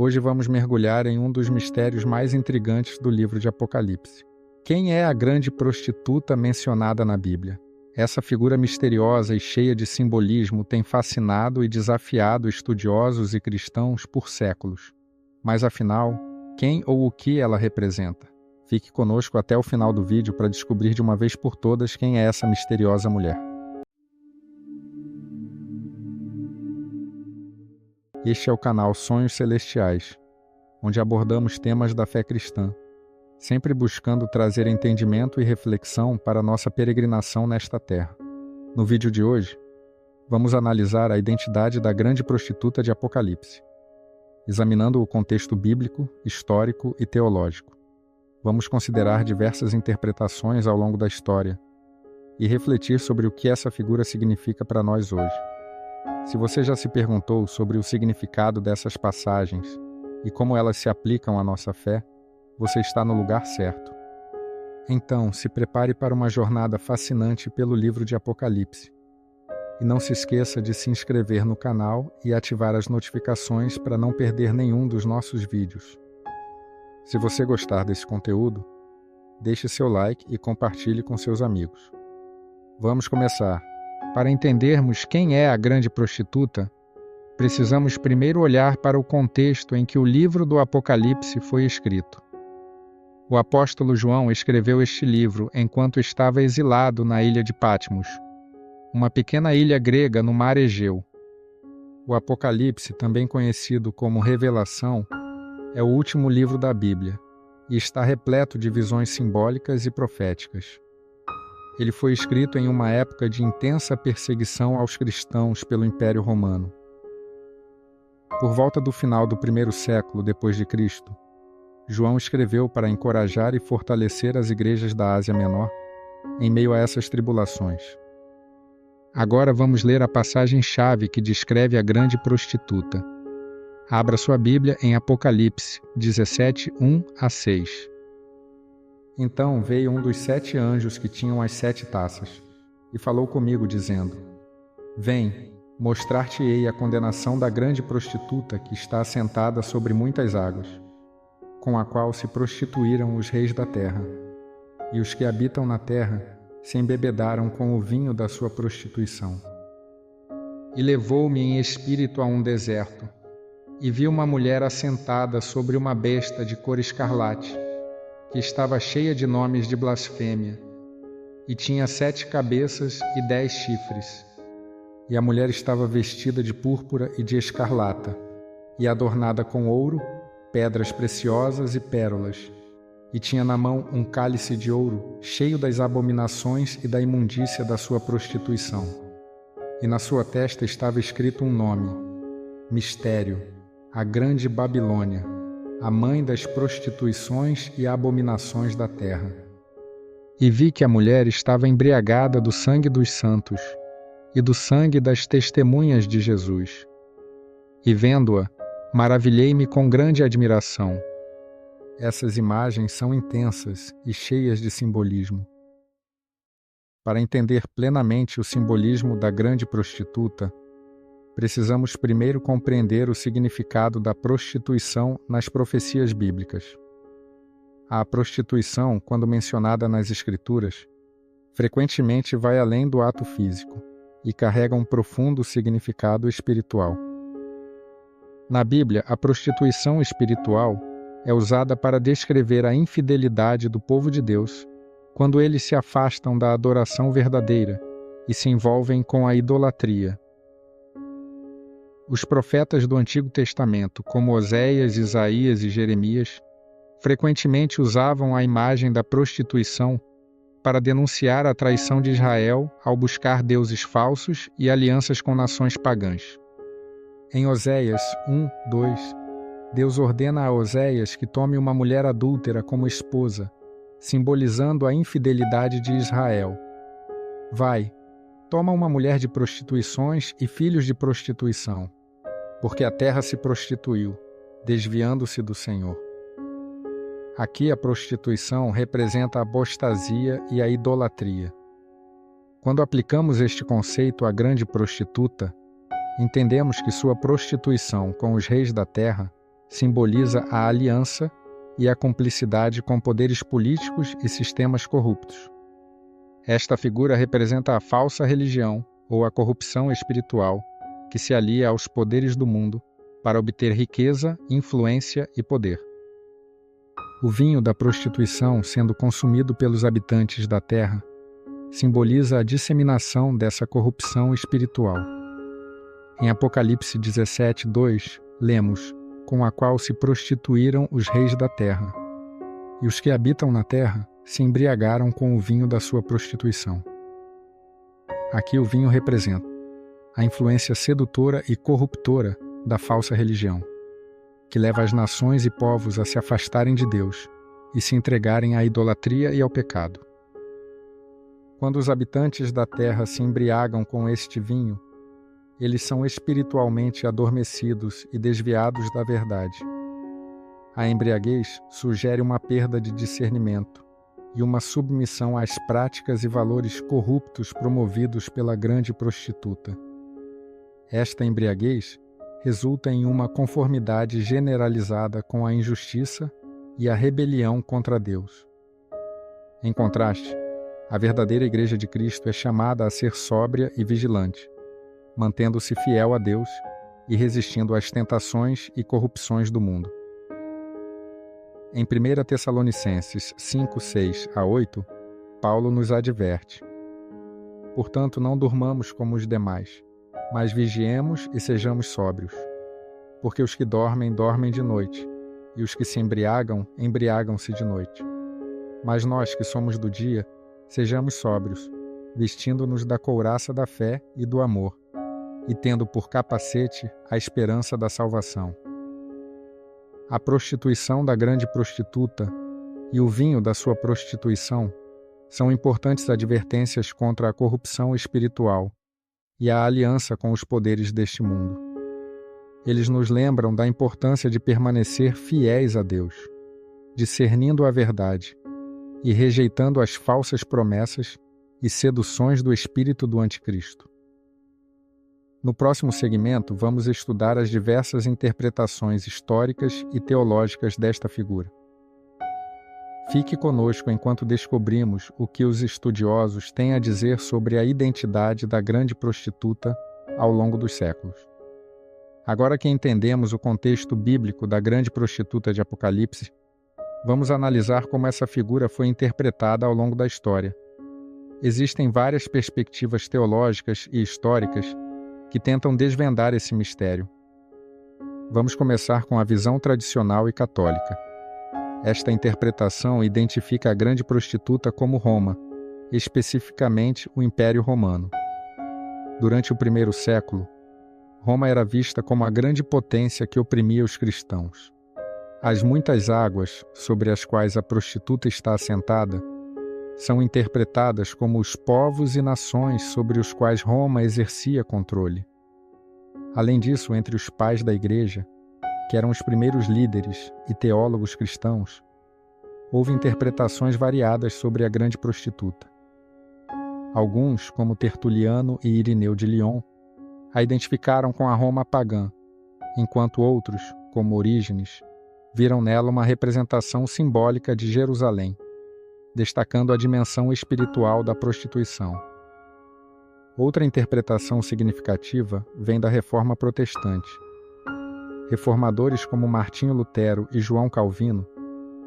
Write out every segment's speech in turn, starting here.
Hoje vamos mergulhar em um dos mistérios mais intrigantes do livro de Apocalipse. Quem é a grande prostituta mencionada na Bíblia? Essa figura misteriosa e cheia de simbolismo tem fascinado e desafiado estudiosos e cristãos por séculos. Mas afinal, quem ou o que ela representa? Fique conosco até o final do vídeo para descobrir de uma vez por todas quem é essa misteriosa mulher. Este é o canal Sonhos Celestiais, onde abordamos temas da fé cristã, sempre buscando trazer entendimento e reflexão para nossa peregrinação nesta terra. No vídeo de hoje, vamos analisar a identidade da grande prostituta de Apocalipse, examinando o contexto bíblico, histórico e teológico. Vamos considerar diversas interpretações ao longo da história e refletir sobre o que essa figura significa para nós hoje. Se você já se perguntou sobre o significado dessas passagens e como elas se aplicam à nossa fé, você está no lugar certo. Então, se prepare para uma jornada fascinante pelo livro de Apocalipse. E não se esqueça de se inscrever no canal e ativar as notificações para não perder nenhum dos nossos vídeos. Se você gostar desse conteúdo, deixe seu like e compartilhe com seus amigos. Vamos começar. Para entendermos quem é a grande prostituta, precisamos primeiro olhar para o contexto em que o livro do Apocalipse foi escrito. O apóstolo João escreveu este livro enquanto estava exilado na ilha de Patmos, uma pequena ilha grega no mar Egeu. O Apocalipse, também conhecido como Revelação, é o último livro da Bíblia e está repleto de visões simbólicas e proféticas. Ele foi escrito em uma época de intensa perseguição aos cristãos pelo Império Romano. Por volta do final do primeiro século depois de Cristo, João escreveu para encorajar e fortalecer as igrejas da Ásia Menor em meio a essas tribulações. Agora vamos ler a passagem-chave que descreve a grande prostituta. Abra sua Bíblia em Apocalipse 17, 1-6. Então veio um dos 7 anjos que tinham as 7 taças, e falou comigo, dizendo: Vem, mostrar-te-ei a condenação da grande prostituta que está assentada sobre muitas águas, com a qual se prostituíram os reis da terra, e os que habitam na terra se embebedaram com o vinho da sua prostituição. E levou-me em espírito a um deserto, e vi uma mulher assentada sobre uma besta de cor escarlate, que estava cheia de nomes de blasfêmia, e tinha 7 cabeças e 10 chifres. E a mulher estava vestida de púrpura e de escarlata, e adornada com ouro, pedras preciosas e pérolas, e tinha na mão um cálice de ouro, cheio das abominações e da imundícia da sua prostituição. E na sua testa estava escrito um nome: Mistério, a Grande Babilônia, a mãe das prostituições e abominações da terra. E vi que a mulher estava embriagada do sangue dos santos e do sangue das testemunhas de Jesus. E vendo-a, maravilhei-me com grande admiração. Essas imagens são intensas e cheias de simbolismo. Para entender plenamente o simbolismo da grande prostituta, precisamos primeiro compreender o significado da prostituição nas profecias bíblicas. A prostituição, quando mencionada nas Escrituras, frequentemente vai além do ato físico e carrega um profundo significado espiritual. Na Bíblia, a prostituição espiritual é usada para descrever a infidelidade do povo de Deus quando eles se afastam da adoração verdadeira e se envolvem com a idolatria. Os profetas do Antigo Testamento, como Oséias, Isaías e Jeremias, frequentemente usavam a imagem da prostituição para denunciar a traição de Israel ao buscar deuses falsos e alianças com nações pagãs. Em Oséias 1, 2, Deus ordena a Oséias que tome uma mulher adúltera como esposa, simbolizando a infidelidade de Israel. Vai, toma uma mulher de prostituições e filhos de prostituição, porque a terra se prostituiu, desviando-se do Senhor. Aqui a prostituição representa a apostasia e a idolatria. Quando aplicamos este conceito à grande prostituta, entendemos que sua prostituição com os reis da terra simboliza a aliança e a cumplicidade com poderes políticos e sistemas corruptos. Esta figura representa a falsa religião ou a corrupção espiritual que se alia aos poderes do mundo para obter riqueza, influência e poder. O vinho da prostituição sendo consumido pelos habitantes da terra simboliza a disseminação dessa corrupção espiritual. Em Apocalipse 17:2, lemos: com a qual se prostituíram os reis da terra, e os que habitam na terra se embriagaram com o vinho da sua prostituição. Aqui o vinho representa a influência sedutora e corruptora da falsa religião, que leva as nações e povos a se afastarem de Deus e se entregarem à idolatria e ao pecado. Quando os habitantes da terra se embriagam com este vinho, eles são espiritualmente adormecidos e desviados da verdade. A embriaguez sugere uma perda de discernimento e uma submissão às práticas e valores corruptos promovidos pela grande prostituta. Esta embriaguez resulta em uma conformidade generalizada com a injustiça e a rebelião contra Deus. Em contraste, a verdadeira Igreja de Cristo é chamada a ser sóbria e vigilante, mantendo-se fiel a Deus e resistindo às tentações e corrupções do mundo. Em 1 Tessalonicenses 5:6-8, Paulo nos adverte: portanto, não durmamos como os demais, mas vigiemos e sejamos sóbrios. Porque os que dormem, dormem de noite, e os que se embriagam, embriagam-se de noite. Mas nós que somos do dia, sejamos sóbrios, vestindo-nos da couraça da fé e do amor, e tendo por capacete a esperança da salvação. A prostituição da grande prostituta e o vinho da sua prostituição são importantes advertências contra a corrupção espiritual e a aliança com os poderes deste mundo. Eles nos lembram da importância de permanecer fiéis a Deus, discernindo a verdade e rejeitando as falsas promessas e seduções do espírito do anticristo. No próximo segmento, vamos estudar as diversas interpretações históricas e teológicas desta figura. Fique conosco enquanto descobrimos o que os estudiosos têm a dizer sobre a identidade da grande prostituta ao longo dos séculos. Agora que entendemos o contexto bíblico da grande prostituta de Apocalipse, vamos analisar como essa figura foi interpretada ao longo da história. Existem várias perspectivas teológicas e históricas que tentam desvendar esse mistério. Vamos começar com a visão tradicional e católica. Esta interpretação identifica a grande prostituta como Roma, especificamente o Império Romano. Durante o primeiro século, Roma era vista como a grande potência que oprimia os cristãos. As muitas águas sobre as quais a prostituta está assentada são interpretadas como os povos e nações sobre os quais Roma exercia controle. Além disso, entre os pais da Igreja, que eram os primeiros líderes e teólogos cristãos, houve interpretações variadas sobre a grande prostituta. Alguns, como Tertuliano e Irineu de Lyon, a identificaram com a Roma pagã, enquanto outros, como Orígenes, viram nela uma representação simbólica de Jerusalém, destacando a dimensão espiritual da prostituição. Outra interpretação significativa vem da Reforma Protestante. Reformadores como Martinho Lutero e João Calvino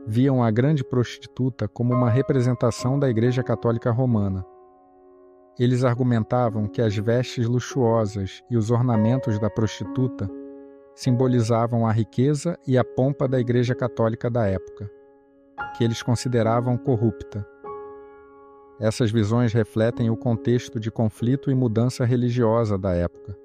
viam a grande prostituta como uma representação da Igreja Católica Romana. Eles argumentavam que as vestes luxuosas e os ornamentos da prostituta simbolizavam a riqueza e a pompa da Igreja Católica da época, que eles consideravam corrupta. Essas visões refletem o contexto de conflito e mudança religiosa da época,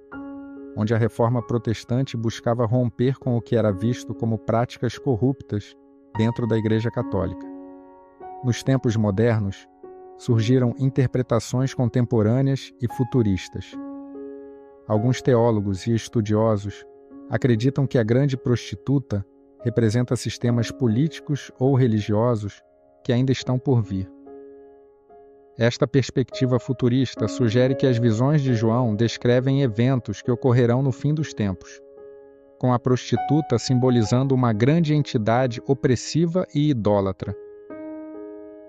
onde a Reforma Protestante buscava romper com o que era visto como práticas corruptas dentro da Igreja Católica. Nos tempos modernos, surgiram interpretações contemporâneas e futuristas. Alguns teólogos e estudiosos acreditam que a grande prostituta representa sistemas políticos ou religiosos que ainda estão por vir. Esta perspectiva futurista sugere que as visões de João descrevem eventos que ocorrerão no fim dos tempos. com a prostituta simbolizando uma grande entidade opressiva e idólatra.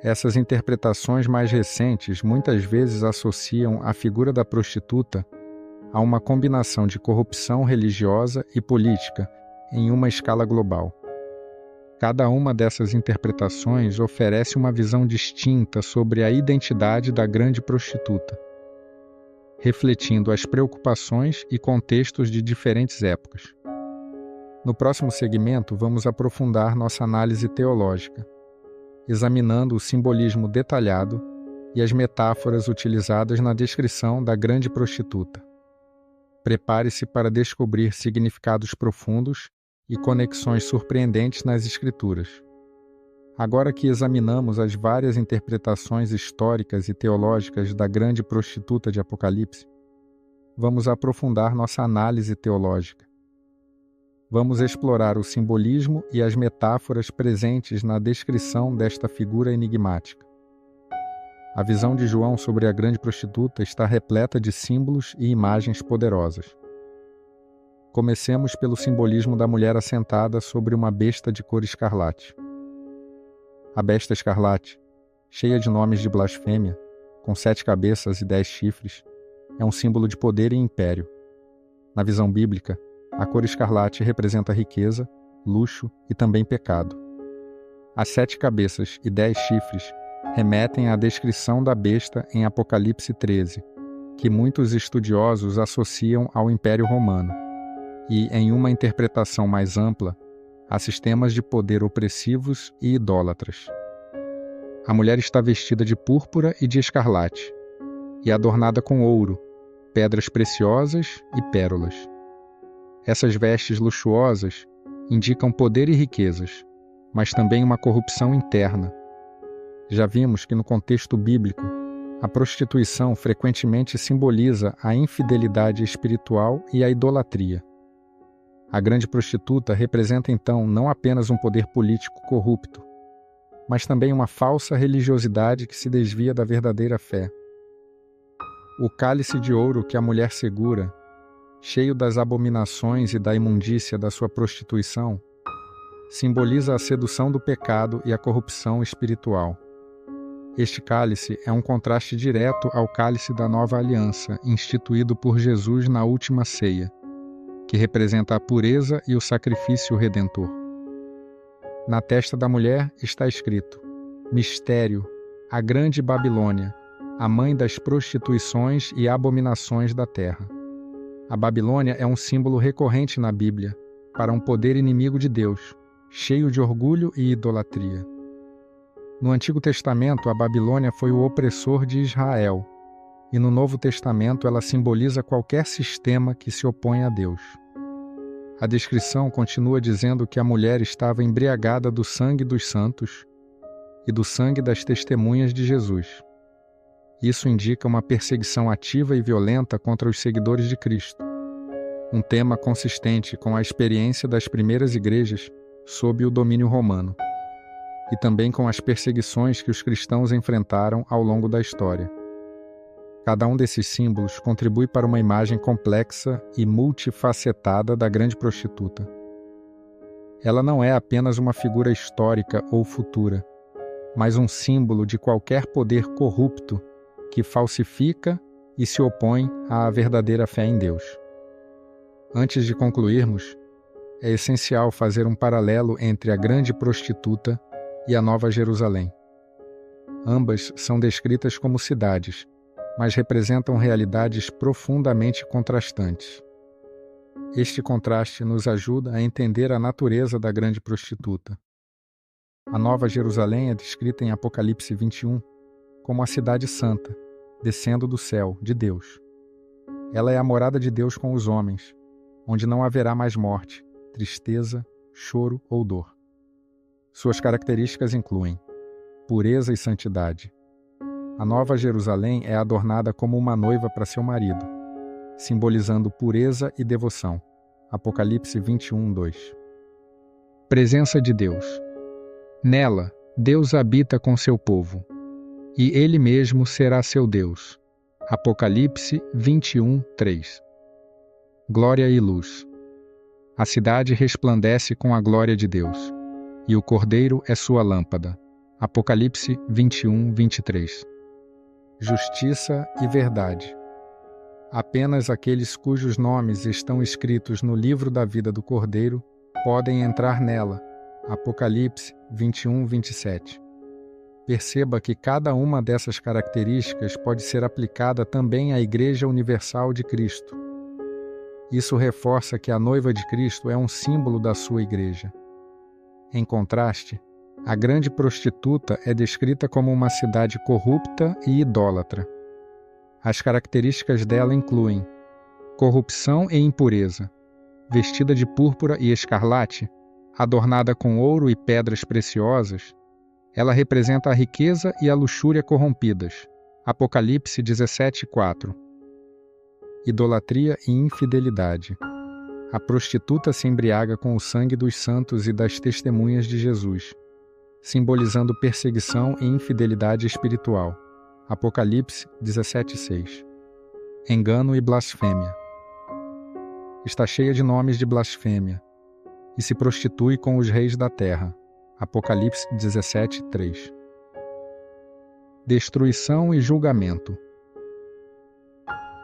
Essas interpretações mais recentes muitas vezes associam a figura da prostituta a uma combinação de corrupção religiosa e política em uma escala global. Cada uma dessas interpretações oferece uma visão distinta sobre a identidade da grande prostituta, refletindo as preocupações e contextos de diferentes épocas. No próximo segmento, vamos aprofundar nossa análise teológica, examinando o simbolismo detalhado e as metáforas utilizadas na descrição da grande prostituta. Prepare-se para descobrir significados profundos e conexões surpreendentes nas Escrituras. Agora que examinamos as várias interpretações históricas e teológicas da grande prostituta de Apocalipse, vamos aprofundar nossa análise teológica. Vamos explorar o simbolismo e as metáforas presentes na descrição desta figura enigmática. A visão de João sobre a grande prostituta está repleta de símbolos e imagens poderosas. Comecemos pelo simbolismo da mulher assentada sobre uma besta de cor escarlate. A besta escarlate, cheia de nomes de blasfêmia, com 7 cabeças e 10 chifres, é um símbolo de poder e império. Na visão bíblica, a cor escarlate representa riqueza, luxo e também pecado. As 7 cabeças e 10 chifres remetem à descrição da besta em Apocalipse 13, que muitos estudiosos associam ao Império Romano, e, em uma interpretação mais ampla, a sistemas de poder opressivos e idólatras. A mulher está vestida de púrpura e de escarlate, e adornada com ouro, pedras preciosas e pérolas. Essas vestes luxuosas indicam poder e riquezas, mas também uma corrupção interna. Já vimos que no contexto bíblico, a prostituição frequentemente simboliza a infidelidade espiritual e a idolatria. A grande prostituta representa então não apenas um poder político corrupto, mas também uma falsa religiosidade que se desvia da verdadeira fé. O cálice de ouro que a mulher segura, cheio das abominações e da imundícia da sua prostituição, simboliza a sedução do pecado e a corrupção espiritual. Este cálice é um contraste direto ao cálice da nova aliança, instituído por Jesus na última ceia, que representa a pureza e o sacrifício redentor. Na testa da mulher está escrito: Mistério, a grande Babilônia, a mãe das prostituições e abominações da terra. A Babilônia é um símbolo recorrente na Bíblia para um poder inimigo de Deus, cheio de orgulho e idolatria. No Antigo Testamento, a Babilônia foi o opressor de Israel, e no Novo Testamento ela simboliza qualquer sistema que se opõe a Deus. A descrição continua dizendo que a mulher estava embriagada do sangue dos santos e do sangue das testemunhas de Jesus. Isso indica uma perseguição ativa e violenta contra os seguidores de Cristo, um tema consistente com a experiência das primeiras igrejas sob o domínio romano, e também com as perseguições que os cristãos enfrentaram ao longo da história. Cada um desses símbolos contribui para uma imagem complexa e multifacetada da grande prostituta. Ela não é apenas uma figura histórica ou futura, mas um símbolo de qualquer poder corrupto que falsifica e se opõe à verdadeira fé em Deus. Antes de concluirmos, é essencial fazer um paralelo entre a grande prostituta e a Nova Jerusalém. Ambas são descritas como cidades, mas representam realidades profundamente contrastantes. Este contraste nos ajuda a entender a natureza da grande prostituta. A Nova Jerusalém é descrita em Apocalipse 21 como a cidade santa, descendo do céu, de Deus. Ela é a morada de Deus com os homens, onde não haverá mais morte, tristeza, choro ou dor. Suas características incluem pureza e santidade. A Nova Jerusalém é adornada como uma noiva para seu marido, simbolizando pureza e devoção. Apocalipse 21, 2. Presença de Deus. Nela, Deus habita com seu povo, e Ele mesmo será seu Deus. Apocalipse 21, 3. Glória e luz. A cidade resplandece com a glória de Deus, e o Cordeiro é sua lâmpada. Apocalipse 21, 23. Justiça e verdade. Apenas aqueles cujos nomes estão escritos no livro da vida do Cordeiro podem entrar nela. Apocalipse 21, 27. Perceba que cada uma dessas características pode ser aplicada também à Igreja Universal de Cristo. Isso reforça que a noiva de Cristo é um símbolo da sua igreja. Em contraste, a grande prostituta é descrita como uma cidade corrupta e idólatra. As características dela incluem corrupção e impureza, vestida de púrpura e escarlate, adornada com ouro e pedras preciosas. Ela representa a riqueza e a luxúria corrompidas. Apocalipse 17:4. Idolatria e infidelidade. A prostituta se embriaga com o sangue dos santos e das testemunhas de Jesus, simbolizando perseguição e infidelidade espiritual. Apocalipse 17:6. Engano e blasfêmia. Está cheia de nomes de blasfêmia e se prostitui com os reis da terra. Apocalipse 17:3. Destruição e julgamento.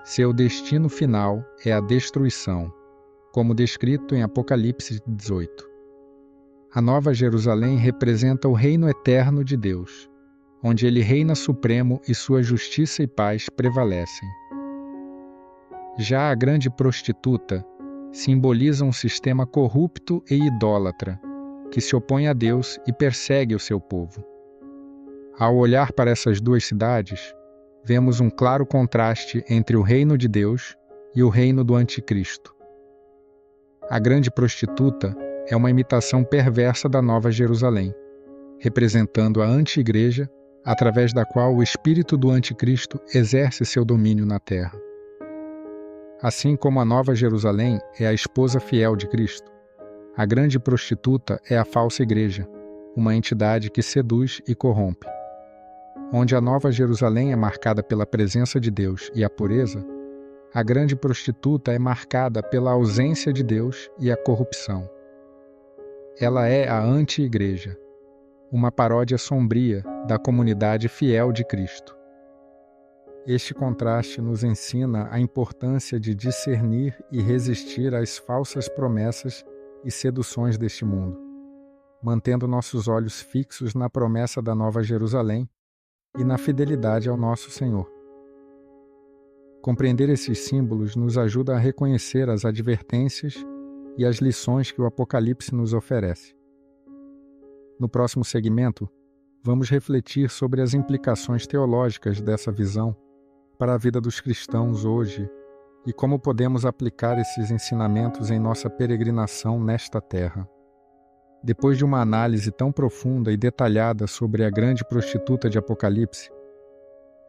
Seu destino final é a destruição, como descrito em Apocalipse 18. A Nova Jerusalém representa o reino eterno de Deus, onde ele reina supremo e sua justiça e paz prevalecem. Já a grande prostituta simboliza um sistema corrupto e idólatra, que se opõe a Deus e persegue o seu povo. Ao olhar para essas duas cidades, vemos um claro contraste entre o reino de Deus e o reino do Anticristo. A grande prostituta é uma imitação perversa da Nova Jerusalém, representando a anti-igreja, através da qual o espírito do Anticristo exerce seu domínio na terra. Assim como a Nova Jerusalém é a esposa fiel de Cristo, a grande prostituta é a falsa igreja, uma entidade que seduz e corrompe. Onde a Nova Jerusalém é marcada pela presença de Deus e a pureza, a grande prostituta é marcada pela ausência de Deus e a corrupção. Ela é a anti-igreja, uma paródia sombria da comunidade fiel de Cristo. Este contraste nos ensina a importância de discernir e resistir às falsas promessas e seduções deste mundo, mantendo nossos olhos fixos na promessa da Nova Jerusalém e na fidelidade ao nosso Senhor. Compreender esses símbolos nos ajuda a reconhecer as advertências e as lições que o Apocalipse nos oferece. No próximo segmento, vamos refletir sobre as implicações teológicas dessa visão para a vida dos cristãos hoje e como podemos aplicar esses ensinamentos em nossa peregrinação nesta terra. Depois de uma análise tão profunda e detalhada sobre a grande prostituta de Apocalipse,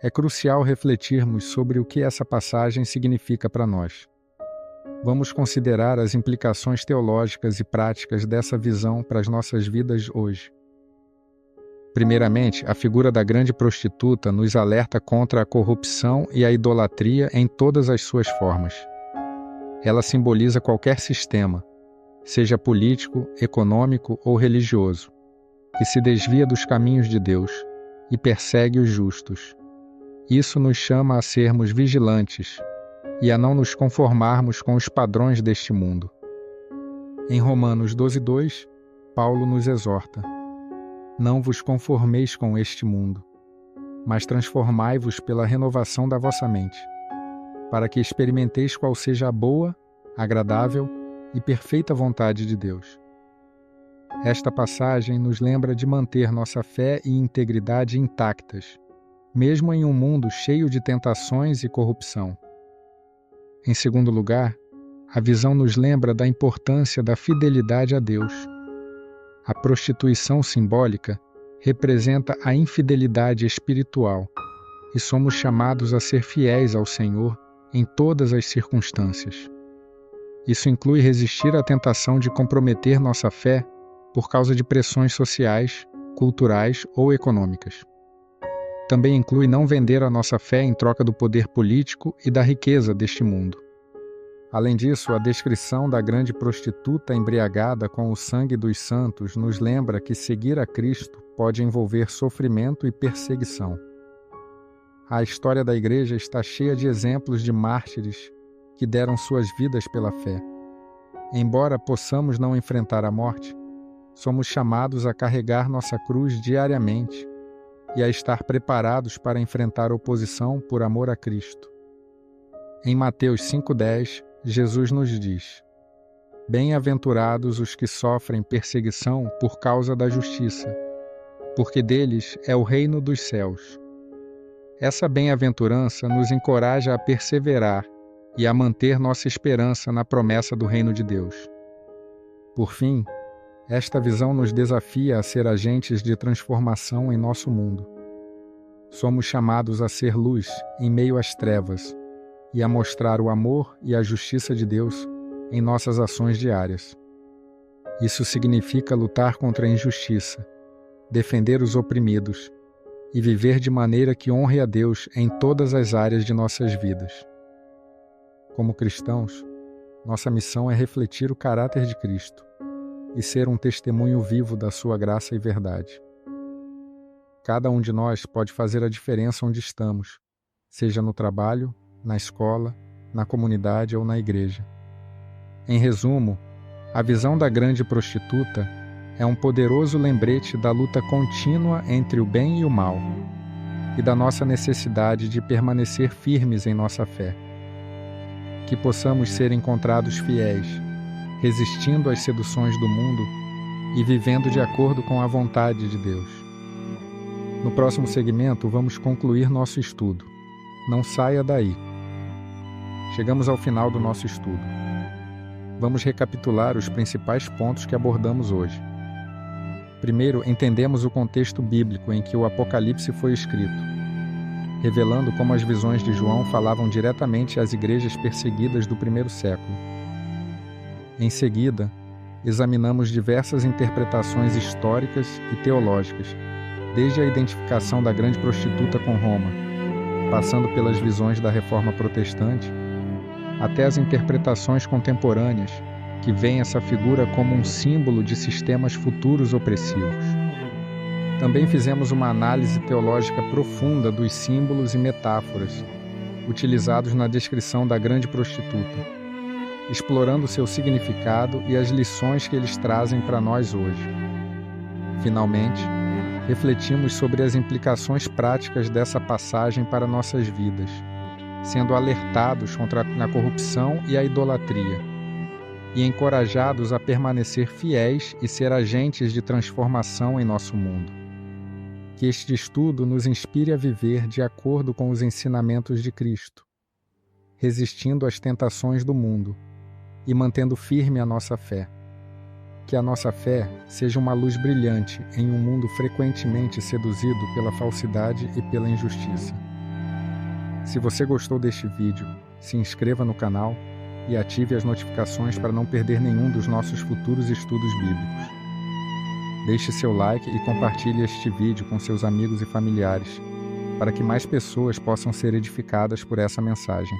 é crucial refletirmos sobre o que essa passagem significa para nós. Vamos considerar as implicações teológicas e práticas dessa visão para as nossas vidas hoje. Primeiramente, a figura da grande prostituta nos alerta contra a corrupção e a idolatria em todas as suas formas. Ela simboliza qualquer sistema, seja político, econômico ou religioso, que se desvia dos caminhos de Deus e persegue os justos. Isso nos chama a sermos vigilantes e a não nos conformarmos com os padrões deste mundo. Em Romanos 12:2, Paulo nos exorta: não vos conformeis com este mundo, mas transformai-vos pela renovação da vossa mente, para que experimenteis qual seja a boa, agradável e perfeita vontade de Deus. Esta passagem nos lembra de manter nossa fé e integridade intactas, mesmo em um mundo cheio de tentações e corrupção. Em segundo lugar, a visão nos lembra da importância da fidelidade a Deus. A prostituição simbólica representa a infidelidade espiritual e somos chamados a ser fiéis ao Senhor em todas as circunstâncias. Isso inclui resistir à tentação de comprometer nossa fé por causa de pressões sociais, culturais ou econômicas. Também inclui não vender a nossa fé em troca do poder político e da riqueza deste mundo. Além disso, a descrição da grande prostituta embriagada com o sangue dos santos nos lembra que seguir a Cristo pode envolver sofrimento e perseguição. A história da Igreja está cheia de exemplos de mártires que deram suas vidas pela fé. Embora possamos não enfrentar a morte, somos chamados a carregar nossa cruz diariamente e a estar preparados para enfrentar oposição por amor a Cristo. Em Mateus 5,10, Jesus nos diz: Bem-aventurados os que sofrem perseguição por causa da justiça, porque deles é o reino dos céus. Essa bem-aventurança nos encoraja a perseverar e a manter nossa esperança na promessa do reino de Deus. Por fim, esta visão nos desafia a ser agentes de transformação em nosso mundo. Somos chamados a ser luz em meio às trevas e a mostrar o amor e a justiça de Deus em nossas ações diárias. Isso significa lutar contra a injustiça, defender os oprimidos e viver de maneira que honre a Deus em todas as áreas de nossas vidas. Como cristãos, nossa missão é refletir o caráter de Cristo e ser um testemunho vivo da sua graça e verdade. Cada um de nós pode fazer a diferença onde estamos, seja no trabalho, na escola, na comunidade ou na igreja. Em resumo, a visão da grande prostituta é um poderoso lembrete da luta contínua entre o bem e o mal e da nossa necessidade de permanecer firmes em nossa fé. Que possamos ser encontrados fiéis, resistindo às seduções do mundo e vivendo de acordo com a vontade de Deus. No próximo segmento, vamos concluir nosso estudo. Não saia daí. Chegamos ao final do nosso estudo. Vamos recapitular os principais pontos que abordamos hoje. Primeiro, entendemos o contexto bíblico em que o Apocalipse foi escrito, revelando como as visões de João falavam diretamente às igrejas perseguidas do primeiro século. Em seguida, examinamos diversas interpretações históricas e teológicas, desde a identificação da grande prostituta com Roma, passando pelas visões da Reforma Protestante, até as interpretações contemporâneas, que veem essa figura como um símbolo de sistemas futuros opressivos. Também fizemos uma análise teológica profunda dos símbolos e metáforas utilizados na descrição da grande prostituta, explorando seu significado e as lições que eles trazem para nós hoje. Finalmente, refletimos sobre as implicações práticas dessa passagem para nossas vidas, sendo alertados contra a corrupção e a idolatria, e encorajados a permanecer fiéis e ser agentes de transformação em nosso mundo. Que este estudo nos inspire a viver de acordo com os ensinamentos de Cristo, resistindo às tentações do mundo e mantendo firme a nossa fé. Que a nossa fé seja uma luz brilhante em um mundo frequentemente seduzido pela falsidade e pela injustiça. Se você gostou deste vídeo, se inscreva no canal e ative as notificações para não perder nenhum dos nossos futuros estudos bíblicos. Deixe seu like e compartilhe este vídeo com seus amigos e familiares, para que mais pessoas possam ser edificadas por essa mensagem.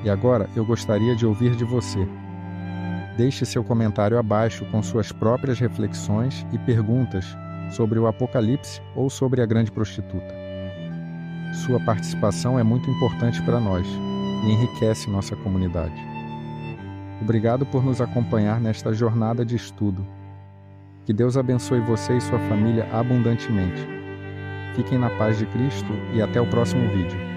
E agora eu gostaria de ouvir de você. Deixe seu comentário abaixo com suas próprias reflexões e perguntas sobre o Apocalipse ou sobre a grande prostituta. Sua participação é muito importante para nós e enriquece nossa comunidade. Obrigado por nos acompanhar nesta jornada de estudo. Que Deus abençoe você e sua família abundantemente. Fiquem na paz de Cristo e até o próximo vídeo.